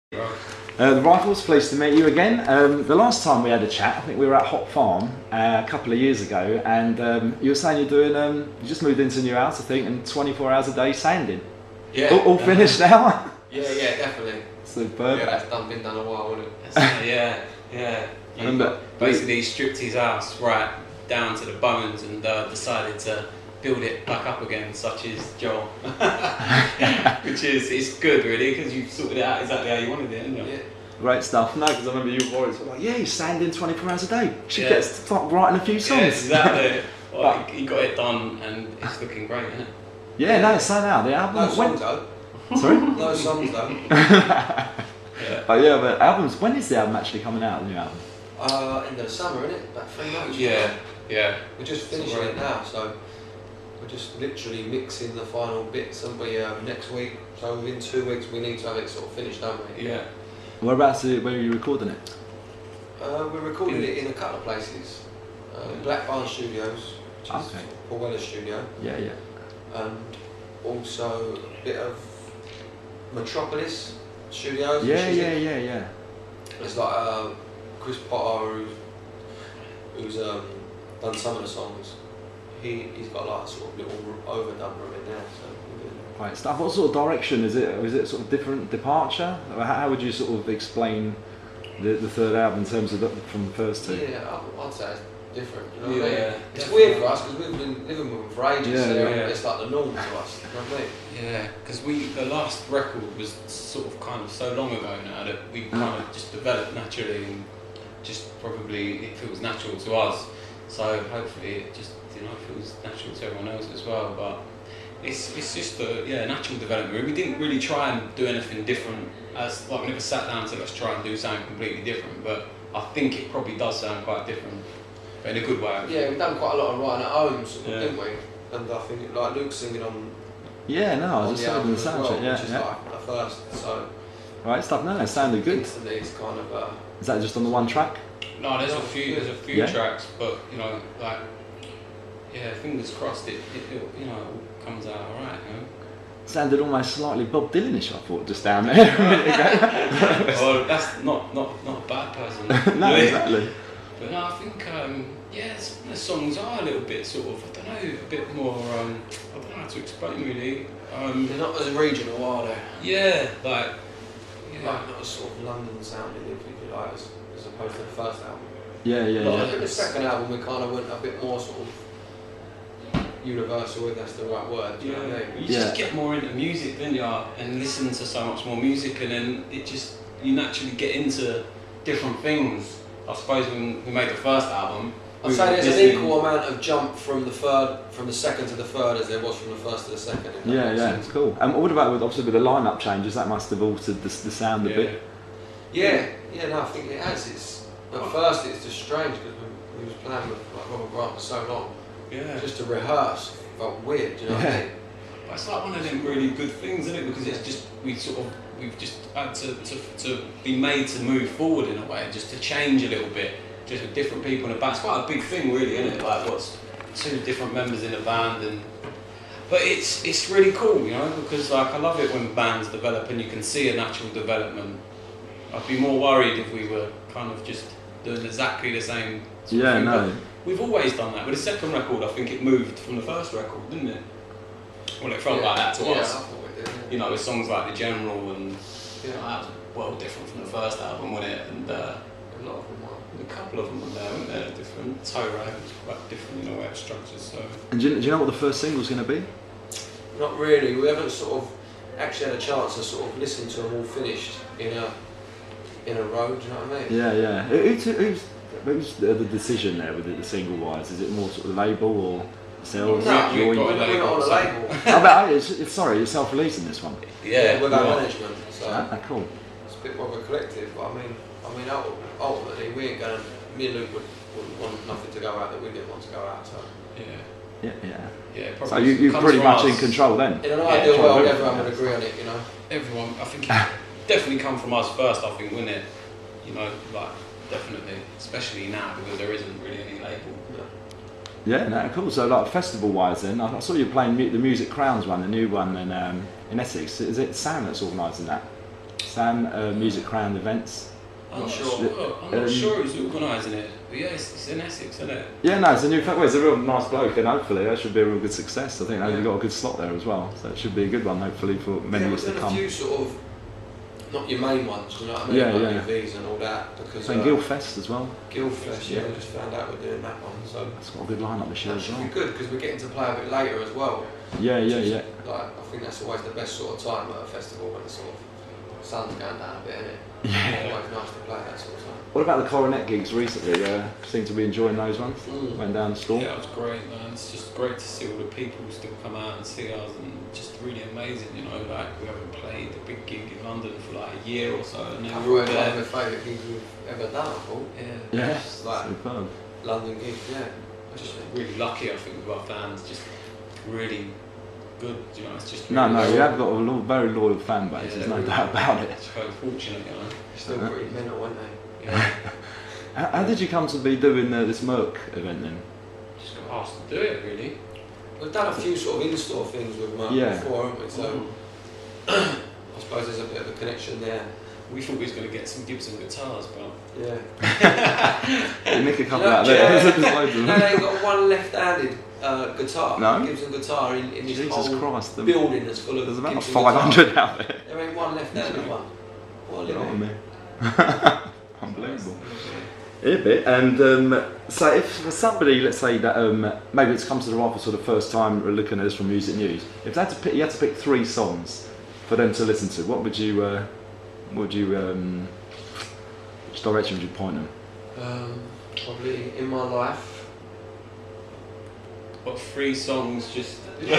The Rifles, pleased to meet you again. The last time we had a chat, I think we were at Hop Farm a couple of years ago, and you were saying you're doing, you just moved into a new house, I think, and 24 hours a day sanding. Yeah. All finished now? Yeah, definitely. Superb. Yeah, that's been done a while, wasn't it? Yeah. Basically stripped his house right down to the bones and decided to build it back up again, such as Joel. Which is, it's good really, because you've sorted it out exactly how you wanted it, haven't you? Yeah. Great stuff. No, because I remember you were always like, yeah, he's sanding 24 hours a day. She gets to start writing a few songs. Yeah, exactly. Well, he got it done and it's looking great, isn't it? Yeah, no, so now the album. No songs though. Sorry? No songs though. But yeah, but albums. When is the album actually coming out? The new album? End of the summer, isn't it? About 3 months. Yeah. We're just finishing it now, so we're just literally mixing the final bits, and we next week. So within 2 weeks, we need to have it sort of finished, don't we? Yeah. Whereabouts? Where are you recording it? We're recording it in a couple of places. Black Barn Studios, which is Paul Weller's studio. Yeah. And also a bit of Metropolis Studios. Yeah. It's like Chris Potter, who's done some of the songs. He's got like a sort of little overdub room in there. So Right stuff. What sort of direction is it? Is it sort of different departure? How would you sort of explain the third album in terms of from the first two? Yeah, I'd say it's different. You know what I mean? It's weird for us because we've been living with them for ages. So it's like the norm to us. You know what I mean? Yeah, because the last record was sort of kind of so long ago now that we kind of just developed naturally and just probably it feels natural to us. So hopefully it just feels natural to everyone else as well. But it's just a natural development. We didn't really try and do anything different. We never sat down and said let's try and do something completely different. But I think it probably does sound quite different, but in a good way. Yeah, we've done quite a lot of writing at home, didn't we? And I think like Luke's singing on. Yeah, no, I was just having the soundtrack. Which is like the first. So. Right stuff. No, it sounded good. Instantly, it's kind of. Is that just on the one track? No, there's a few tracks, but fingers crossed it all comes out alright. Sounded almost slightly Bob Dylan-ish, I thought, just down there. Well, that's not a bad person. No, exactly. But no, I think some of the songs are a little bit sort of a bit more I don't know how to explain really. They're not as regional, are they? Yeah, like not as sort of London sounding, if you like, as opposed to the first album. Yeah. I think the second album we kind of went a bit more sort of universal, if that's the right word. Do you know what I mean? You just get more into music, don't you? And listen to so much more music, and then you naturally get into different things. I suppose when we made the first album, I'd say there's an equal amount of jump from the second to the third as there was from the first to the second. Yeah, it's cool. And what about with the lineup changes? That must have altered the sound a bit. Yeah, no, I think it has. At first it's just strange because we was playing with Robert Grant for so long. Yeah. Just to rehearse felt weird, do you know what I mean? But it's like one of them really good things, isn't it? Because it's just we've just had to be made to move forward in a way, just to change a little bit, just with different people in the band. It's quite a big thing, really, isn't it? Like what's 2 different members in a band, but it's really cool, because like I love it when bands develop and you can see a natural development. I'd be more worried if we were kind of just doing exactly the same. Sort of thing. No. We've always done that. With the second record, I think it moved from the first record, didn't it? Well, it felt like that to us. I thought it did. With songs like The General and that was well different from the first album, wasn't it? And a lot of them were. A couple of them were there, weren't there? Different. Toe Rag was quite different in a way it's structured. So. And do you know what the first single's going to be? Not really. We haven't sort of actually had a chance to sort of listen to them all finished in a row. Do you know what I mean? Yeah. Who's the decision there with the single wise? Is it more sort of label or sales? No, we're not on a label. Sorry, you're self-releasing this one. Yeah, with our management. So cool. It's a bit more of a collective. But I mean, ultimately, me and Luke would want nothing to go out that we didn't want to go out. So yeah. So you're pretty much in control then. In an ideal world, everyone would agree on it. Everyone, I think, it definitely come from us first. I think, wouldn't it? Definitely, especially now because there isn't really any label. Yeah, no, cool. So like festival-wise then, I saw you playing the Music Crowns one, the new one in Essex. Is it Sam that's organising that? Sam, Music Crown Events. I'm not sure. sure who's organising it. But yeah, it's in Essex, isn't it? Yeah, no, it's a new well, he's a real nice bloke, and hopefully that should be a real good success. I think they've got a good slot there as well, so it should be a good one, hopefully, for many years to come. A few sort of, not your main ones, you know what I mean? Yeah, like yeah. UVs and all that. Because Guildfest as well. Guildfest, yeah, we just found out we're doing that one. So that's got a good lineup this year as well. That should be good because we're getting to play a bit later as well. Yeah. Like, I think that's always the best sort of time at a festival when the sort of sun's going down a bit, isn't it? Yeah. It's always nice to play that sort of time. What about the Coronet gigs recently? Seem to be enjoying those ones? Went down the storm. Yeah, it was great, man. It's just great to see all the people still come out and see us, and just really amazing, you know. Like, we haven't played a big gig in London for like a year or so, and then we're all One there. of my favourite gigs we've ever done, I thought. Yeah. Just like Superb. London gigs, yeah. Just really lucky, I think, with our fans. Just really good, you know. It's just No, really we have got a very loyal fan base. There's no doubt about it. It's very fortunate, you know. Still pretty mental, aren't they? Yeah. How did you come to be doing this Merc event then? Just got asked to do it, really. We've done a few sort of in-store things with Mark before, haven't we? So I suppose there's a bit of a connection there. We thought we was going to get some Gibson guitars, but yeah. Nick a couple out there. There's loads of them. No, they've got one left-handed guitar. No? Gibson guitar in this Jesus whole Christ, building that's full of there's about Gibson 500 guitars. out there. There ain't one left-handed one. What a Oh, unbelievable. Yeah, a bit. And so if for somebody, let's say that maybe it's come to the rifle for the first time looking at this from Music News, if they had to pick, you had to pick 3 songs for them to listen to, what would you which direction would you point them? Probably In My Life. what, 3 songs just... Three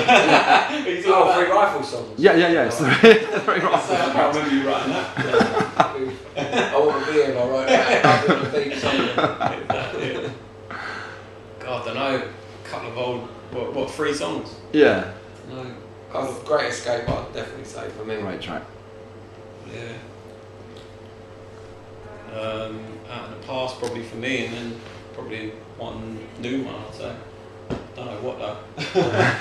rifle songs. Yeah. Sorry. Very right. I can't remember you writing that. I want to be here if I wrote that. I want to be something. God, I don't know. A couple of old... What 3 songs? Yeah. No. Great Escape, I'd definitely say for me. Great track. Yeah. Out in the Past probably for me, and then probably one new one, I'd say. Don't know what though. Have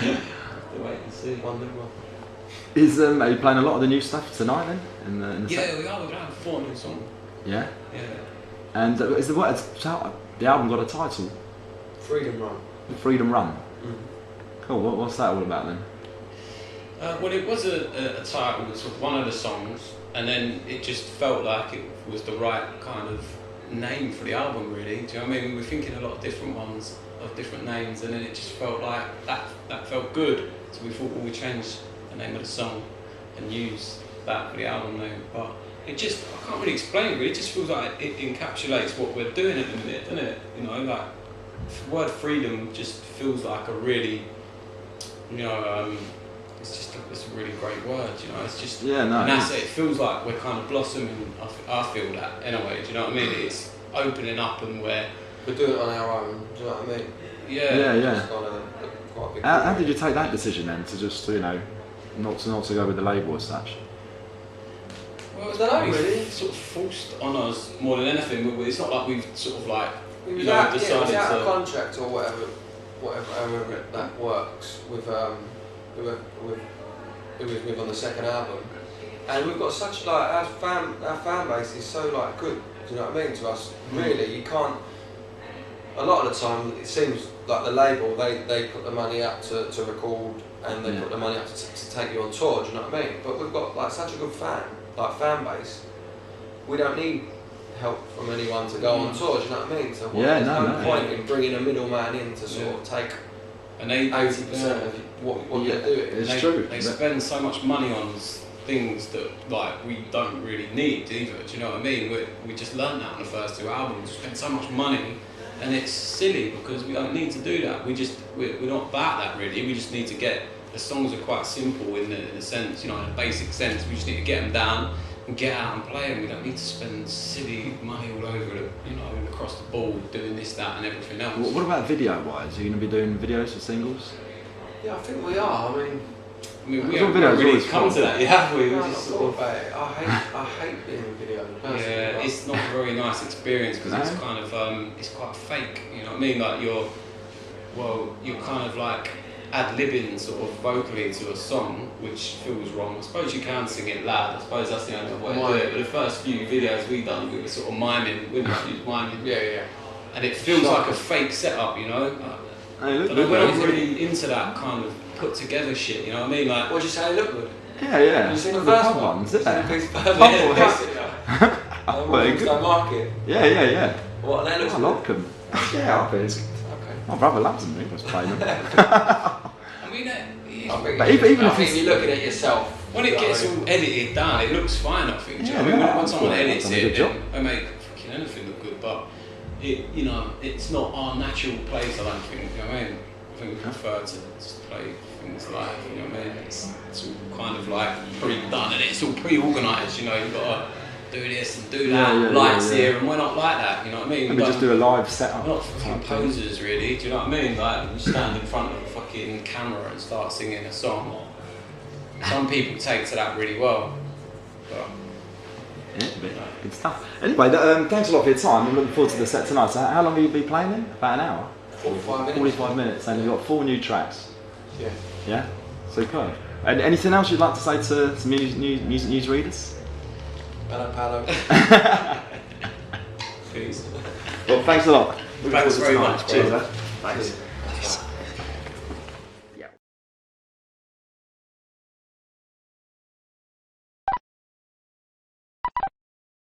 to wait and see. One new one. Are you playing a lot of the new stuff tonight then? In the set? Yeah, we are. We're going to have 4 new songs. Yeah. Yeah. And is the album got a title? Freedom Run. Freedom Run. Mm. Cool. What's that all about then? Well, it was a title, it was one of the songs, and then it just felt like it was the right kind of name for the album, really. Do you know what I mean? We were thinking a lot of different ones, of different names, and then it just felt like that felt good. So we thought, well, we change the name of the song and use that for the album name. But it just, I can't really explain it, really. It just feels like it encapsulates what we're doing at the minute, doesn't it? You know, like, the word freedom just feels like a really, you know, it's a really great word, you know. It's just, yeah, no, and that's it. It feels like we're kind of blossoming. I feel that in a way. Do you know what I mean? It's opening up, and we're doing it on our own. Do you know what I mean? Yeah. It's got quite a big How did you take that decision then to just not to go with the label as such? Well, it's I don't know, probably really. sort of forced on us more than anything. It's not like we've sort of like It was decided out of to. contract or whatever however that works with who was with on the second album, and we've got such like our fan base is so like good. Do you know what I mean? To us, really, you can't. A lot of the time, it seems like the label they put the money up to record, and they put the money up to take you on tour. Do you know what I mean? But we've got like such a good fan base. We don't need help from anyone to go on tour. Do you know what I mean? So there's no point in bringing a middleman in to sort of take And 80% of what you're doing. It's true. They spend so much money on things that like we don't really need either. Do you know what I mean? We just learned that on the first 2 albums. We spent so much money, and it's silly because we don't need to do that. We're not about that really. We just need to get the songs are quite simple in the sense, you know, in a basic sense. We just need to get them down and get out and play them. We don't need to spend silly money all over it, you know, across the board doing this, that, and everything else. What about video-wise? Are you going to be doing videos for singles? Yeah, I think we are. I mean, we haven't really come to that, have we? We just sort of. I hate being in videos. Yeah, it's not a very nice experience because it's kind of it's quite fake. You know what I mean? Like you're kind of like ad-libbing sort of vocally to a song, which feels wrong. I suppose you can sing it loud. I suppose that's the only way to do it. But the first few videos we done, we were sort of miming, we were miming. Yeah. And it feels like a fake setup, you know. Hey, look, But we're not really into that kind of put together shit. You know what I mean? Like, What'd you say? Look good. Yeah. You seen the The first pub one? ones, yeah. Don't market. Yeah. What? They look I like them. Yeah, Okay. my brother loves them. He was playing them. I mean, But even I if think it's- you're looking at yourself. when it gets all edited down, it looks fine. I think. Do you know what I mean? When someone edits done a good it, job. they make fucking anything look good. But it, you know, it's not our natural place. I don't think. You know what I mean? I think we prefer to just play things live. You know what I mean? It's all kind of like pre-done and it's all pre-organised. You know, you've got to do this and do that. Lights here, and we're not like that. You know what I mean? we just do a live setup. We're not fucking posers, really. Do you know what I mean? Like, you stand in front of a fucking camera and start singing a song. Some people take to that really well. But, Yeah, good stuff. Anyway, thanks a lot for your time. I'm looking forward to the set tonight. So how long will you be playing in? About an hour? 45 minutes. 45 minutes, and you've got 4 new tracks. Yeah. Yeah? Superb. And anything else you'd like to say to some music news readers? Palo. please. Well, thanks a lot. Thanks very much. Cheers. Bro. Thanks.